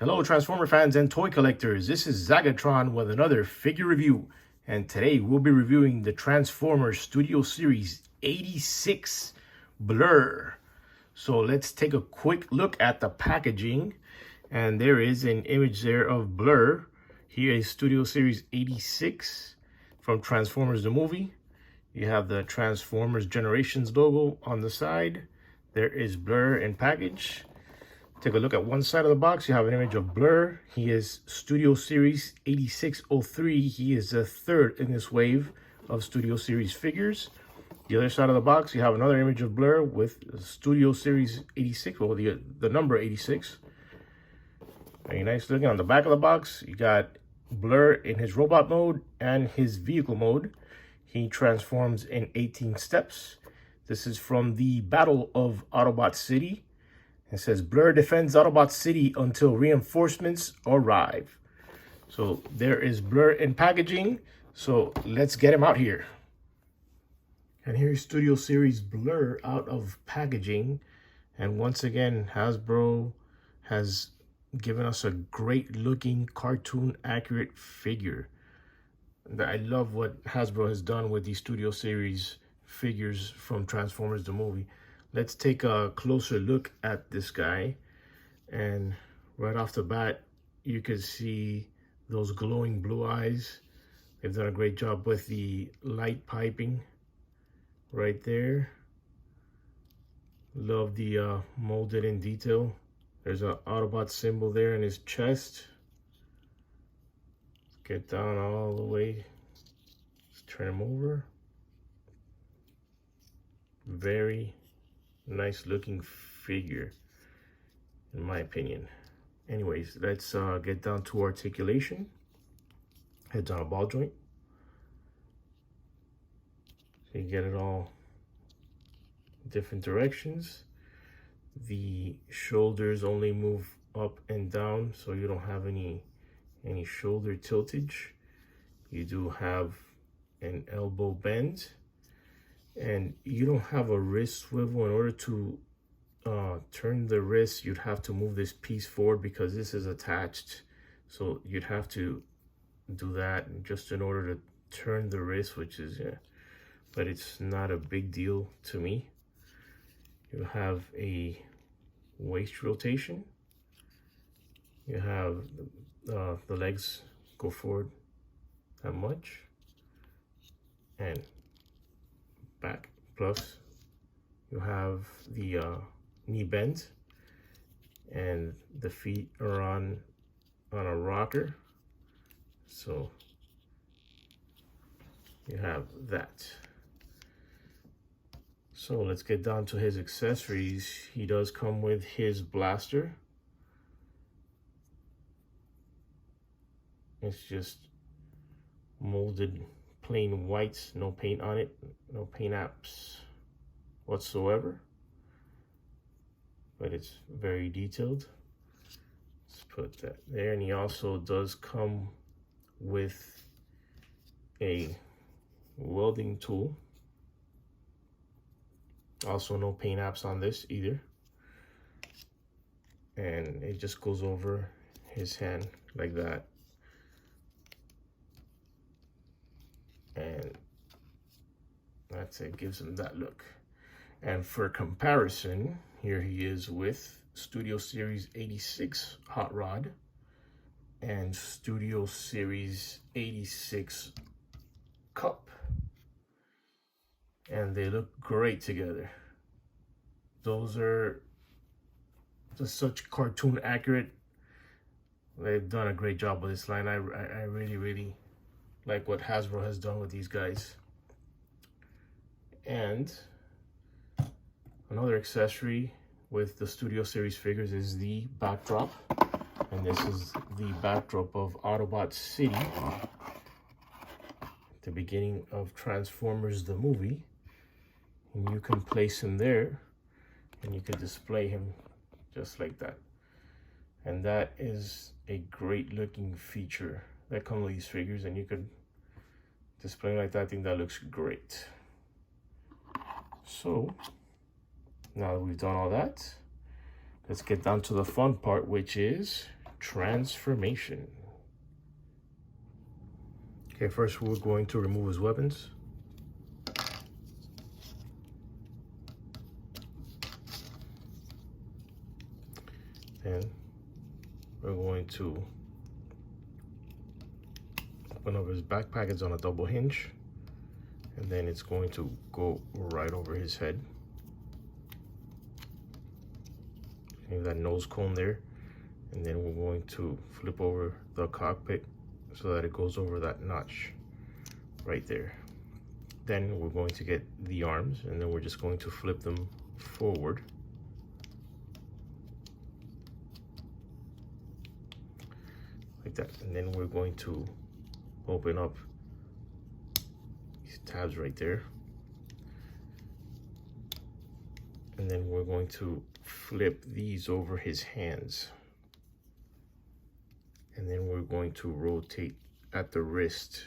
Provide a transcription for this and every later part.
Hello, Transformer fans and toy collectors. This is Zagatron with another figure review. And today we'll be reviewing the Transformers Studio Series 86 Blurr. So let's take a quick look at the packaging. And there is an image there of Blurr. Here is Studio Series 86 from Transformers the movie. You have the Transformers Generations logo on the side. There is Blurr in package. Take a look at one side of the box. You have an image of Blurr. He is Studio Series 8603. He is the third in this wave of Studio Series figures. The other side of the box, you have another image of Blurr with Studio Series 86, well, the number 86. Very nice looking. On the back of the box, you got Blurr in his robot mode and his vehicle mode. He transforms in 18 steps. This is from the Battle of Autobot City. It says, Blurr defends Autobot City until reinforcements arrive. So there is Blurr in packaging. So let's get him out here. And here's Studio Series Blurr out of packaging. And once again, Hasbro has given us a great looking cartoon accurate figure. I love what Hasbro has done with these Studio Series figures from Transformers the movie. Let's take a closer look at this guy. And right off the bat, you can see those glowing blue eyes. They've done a great job with the light piping right there. Love the molded in detail. There's an Autobot symbol there in his chest. Let's get down all the way. Let's turn him over. Very nice looking figure, in my opinion. Anyways, let's get down to articulation. Heads on a ball joint. So you get it all different directions. The shoulders only move up and down, so you don't have any shoulder tiltage. You do have an elbow bend. And you don't have a wrist swivel. In order to turn the wrist, you'd have to move this piece forward because this is attached. So you'd have to do that just in order to turn the wrist, which is, yeah, but it's not a big deal to me. You have a waist rotation. You have the legs go forward that much. And back, plus you have the knee bend, and the feet are on a rocker, so you have that. So let's get down to his accessories. He does come with his blaster. It's just molded plain white, no paint on it, no paint apps whatsoever, but it's very detailed. Let's put that there. And he also does come with a welding tool. Also no paint apps on this either, and it just goes over his hand like that. And that's it, gives him that look. And for comparison, here he is with Studio Series 86 Hot Rod and Studio Series 86 Cup. And they look great together. Those are just such cartoon accurate. They've done a great job with this line. I really like what Hasbro has done with these guys. And another accessory with the Studio Series figures is the backdrop. And this is the backdrop of Autobot City, the beginning of Transformers the movie. And you can place him there, and you can display him just like that. And that is a great looking feature that comes with these figures, and you could display like that. I think that looks great. So now that we've done all that, let's get down to the fun part, which is transformation. Okay, first we're going to remove his weapons. Then we're going to open up his backpack. It's on a double hinge, and then it's going to go right over his head. Leave that nose cone there, and then we're going to flip over the cockpit so that it goes over that notch right there. Then we're going to get the arms, and then we're just going to flip them forward. Like that. And then we're going to open up these tabs right there. And then we're going to flip these over his hands. And then we're going to rotate at the wrist.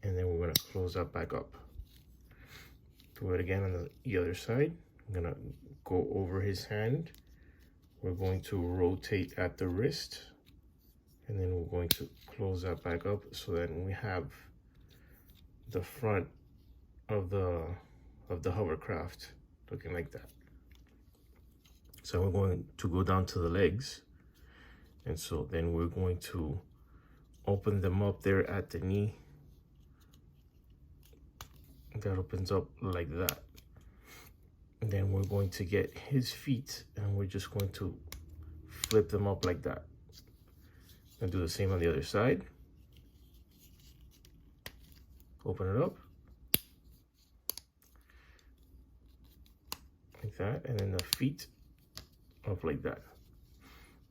And then we're going to close that back up. Do it again on the other side. I'm going to go over his hand. We're going to rotate at the wrist. And then we're going to close that back up so that we have the front of the hovercraft looking like that. So we're going to go down to the legs. And so then we're going to open them up there at the knee. That opens up like that. And then we're going to get his feet, and we're just going to flip them up like that. And do the same on the other side. Open it up. Like that, and then the feet up like that.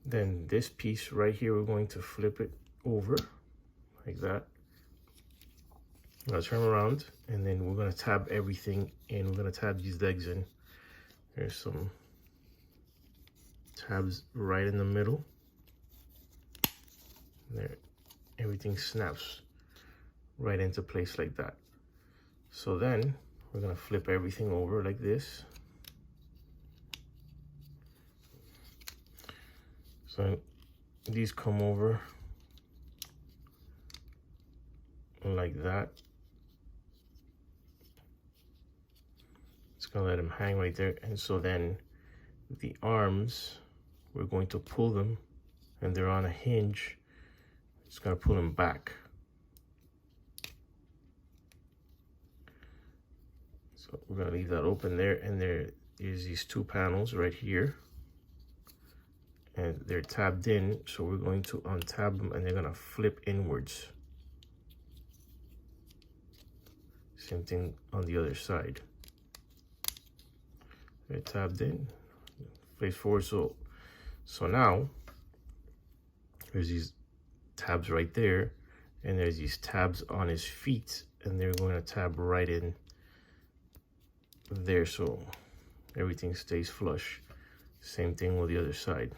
Then this piece right here, we're going to flip it over like that. I'm gonna turn around, and then we're gonna tab everything in. We're gonna tab these legs in. There's some tabs right in the middle. There, everything snaps right into place like that. So then we're gonna flip everything over like this. So these come over like that. It's gonna let them hang right there. And so then the arms, we're going to pull them, and they're on a hinge. It's gonna pull them back. So we're gonna leave that open there, and there is these two panels right here, and they're tabbed in. So we're going to untab them, and they're gonna flip inwards. Same thing on the other side. They're tabbed in, face forward. So now there's these tabs right there, and there's these tabs on his feet, and they're going to tab right in there, so everything stays flush. Same thing with the other side.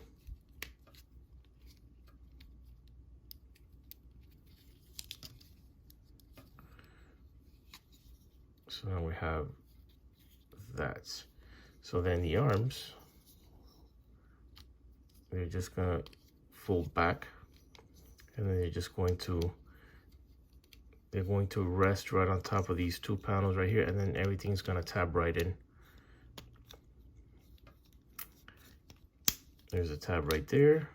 So now we have that. So then the arms, they're just gonna fold back, and then they're going to rest right on top of these two panels right here, and then everything's gonna tab right in. There's a tab right there.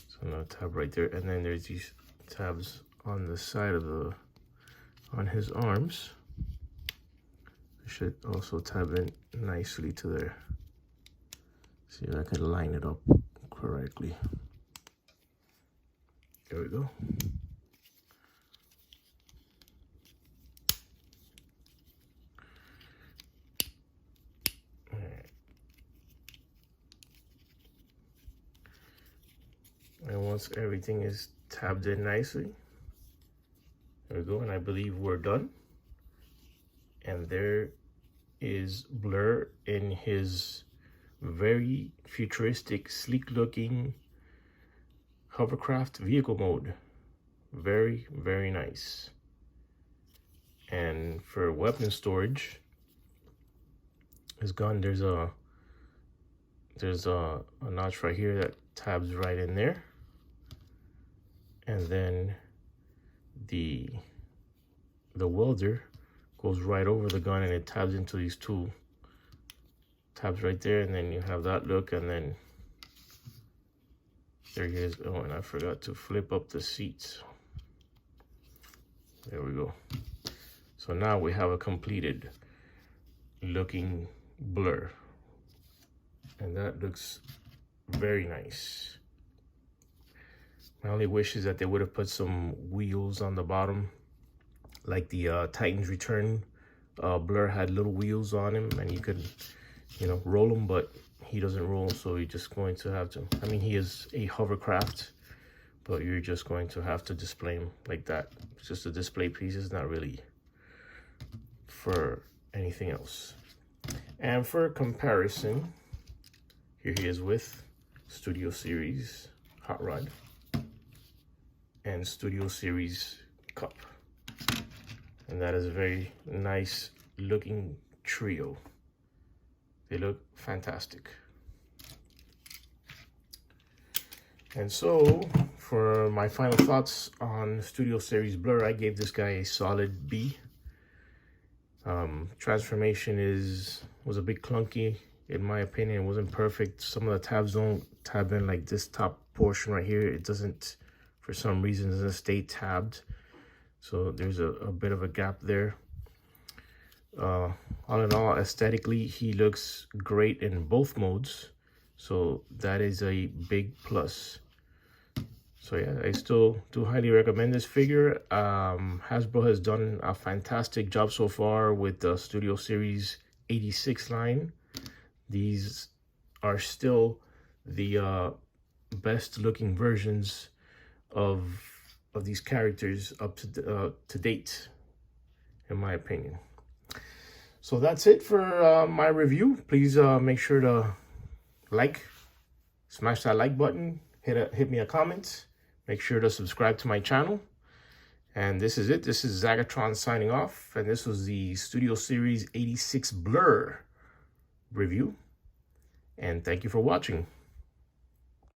So now tab right there, and then there's these tabs on the side of on his arms. It should also tab in nicely to there. See if I can line it up correctly. There we go. All right. And once everything is tabbed in nicely, there we go, and I believe we're done. And there is Blurr in his very futuristic, sleek looking hovercraft vehicle mode. Very, very nice. And for weapon storage, his gun, there's a notch right here that tabs right in there, and then the welder goes right over the gun, and it tabs into these two tabs right there, and then you have that look, and then there he is. Oh, and I forgot to flip up the seats. There we go. So now we have a completed looking Blurr, and that looks very nice. My only wish is that they would have put some wheels on the bottom, like the Titan's Return Blurr had little wheels on him, and you could, you know, roll them, but he doesn't roll, so you're just going to have to, I mean, he is a hovercraft, but you're just going to have to display him like that. It's just a display piece, it's not really for anything else. And for comparison, here he is with Studio Series Hot Rod and Studio Series Cup. And that is a very nice looking trio. They look fantastic. And so for my final thoughts on Studio Series Blurr, I gave this guy a solid B. Transformation was a bit clunky in my opinion. It wasn't perfect. Some of the tabs don't tab in, like this top portion right here. It doesn't, for some reason, doesn't stay tabbed. So there's a bit of a gap there. All in all, aesthetically, he looks great in both modes. So that is a big plus. So yeah, I still do highly recommend this figure. Hasbro has done a fantastic job so far with the Studio Series 86 line. These are still the best looking versions of these characters up to date, in my opinion. So that's it for my review. Please make sure to smash that like button, hit me a comment. Make sure to subscribe to my channel. And this is it. This is Zagatron signing off. And this was the Studio Series 86 Blurr review. And thank you for watching.